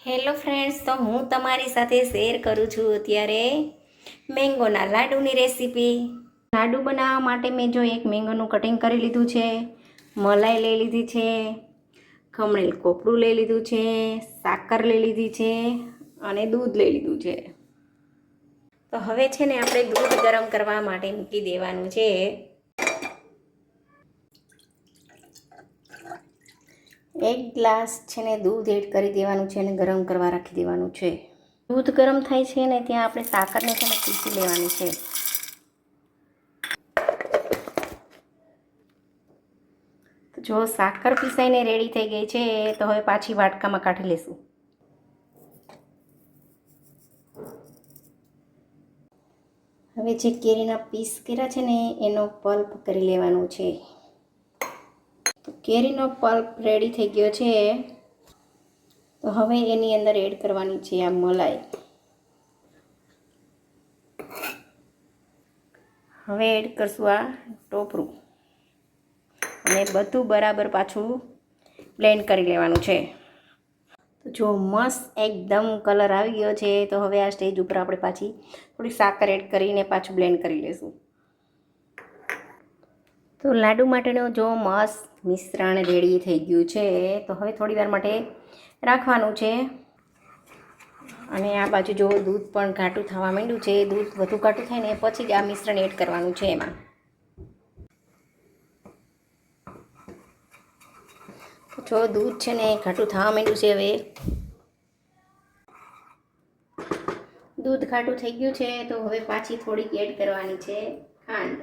Hello friends, તો હું તમારી સાથે શેર કરું છું અત્યારે મેંગોના લાડુની રેસીપી. લાડુ બનાવવા માટે મેં જો એક મેંગોનું કટિંગ કરી લીધું છે, મલાઈ લઈ લીધી છે, ખમણેલ કોપરું લઈ લીધું છે, સાકર લઈ લીધી છે અને દૂધ લઈ લીધું છે. તો હવે છે ને આપણે દૂધ ગરમ કરવા માટે મૂકી દેવાનું છે. એક ગ્લાસ છે ને દૂધ એડ કરી દેવાનું છે અને ગરમ કરવા રાખી દેવાનું છે. દૂધ ગરમ થાય છે ને ત્યાં આપણે સાકરને છે ને પીસી લેવાની છે. તો જો સાકર પીસાઈને રેડી થઈ ગઈ છે તો હવે પાછી વાટકામાં કાઢી લેશું. હવે જે કેરીના પીસ કર્યા છે ને એનો પલ્પ કરી લેવાનો છે. તો કેરીનો પલ્પ રેડી થઈ ગયો છે. તો હવે એની અંદર એડ કરવાની છે આ મલાઈ. હવે એડ કરશું આ ટોપરું અને બધું બરાબર પાછું બ્લેન્ડ કરી લેવાનું છે. તો જો મસ્ત એકદમ કલર આવી ગયો છે. તો હવે આ સ્ટેજ ઉપર આપણે પાછી થોડી સાકર એડ કરીને પાછું બ્લેન્ડ કરી લઈશું. તો લાડુ માટેનું જો મસ્ત મિશ્રણ રેડી થઈ ગયું છે. તો હવે થોડી વાર માટે રાખવાનું છે. અને આ બાજુ જો દૂધ પણ ઘાટું થવા માંડ્યું છે. દૂધ વધુ ઘાટું થાય ને પછી જ આ મિશ્રણ એડ કરવાનું છે એમાં. જો દૂધ છે ને ઘાટું થવા માંડ્યું છે. હવે દૂધ ઘાટું થઈ ગયું છે. તો હવે પાછી થોડીક એડ કરવાની છે ખાંડ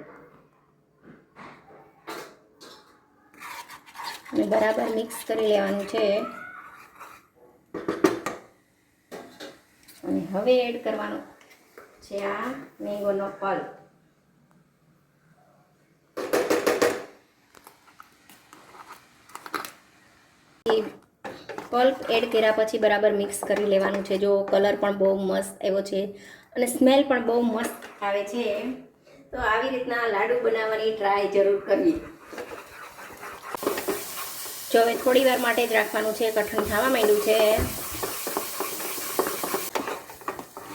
અને બરાબર મિક્સ કરી લેવાનું છે. અને હવે એડ કરવાનો છે આ મેંગોનો પલ્પ. પલ્પ એડ કર્યા પછી બરાબર મિક્સ કરી લેવાનું છે. જો કલર પણ બહુ મસ્ત આવ્યો છે અને સ્મેલ પણ બહુ મસ્ત આવે છે. તો આવી રીતના લાડુ બનાવવાની ટ્રાય જરૂર કરવી. જો હવે થોડી વાર માટે જ રાખવાનું છે. કઠણ થવા માંડ્યું છે.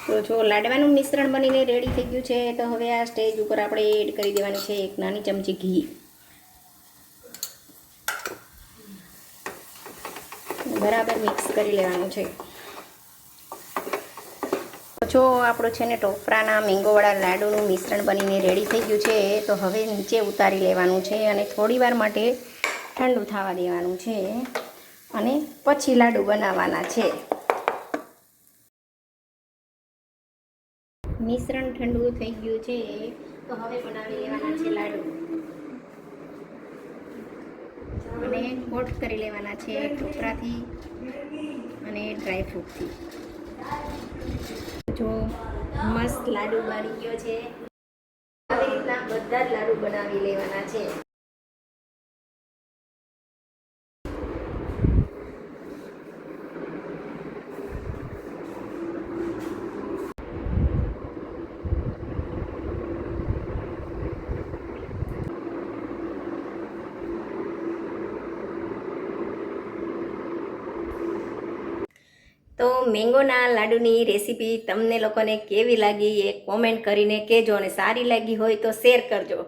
તો જો લાડવાનું મિશ્રણ બનીને રેડી થઈ ગયું છે. તો હવે આ સ્ટેજ ઉપર આપણે એડ કરી દેવાની છે એક નાની ચમચી ઘી. બરાબર મિક્સ કરી લેવાનું છે. જો આપણું છે ને ટોપરાના મેંગોવાળા લાડુનું મિશ્રણ બનીને રેડી થઈ ગયું છે. તો હવે નીચે ઉતારી લેવાનું છે અને થોડી વાર માટે ઠંડુ થવા દેવાનું છે અને પછી લાડુ બનાવવાના છે. મિશ્રણ ઠંડુ થઈ ગયું છે. તો હવે બનાવી લેવાના છે લાડુ અને કોટ કરી લેવાના છે ટોપરાથી અને ડ્રાયફ્રૂટથી. જો મસ્ત લાડુ બની ગયો છે. આવી રીતના બધા જ લાડુ બનાવી લેવાના છે. તો મેંગોના લાડુની રેસીપી તમને લોકોને કેવી લાગી એ કોમેન્ટ કરીને કહેજો અને સારી લાગી હોય તો શેર કરજો.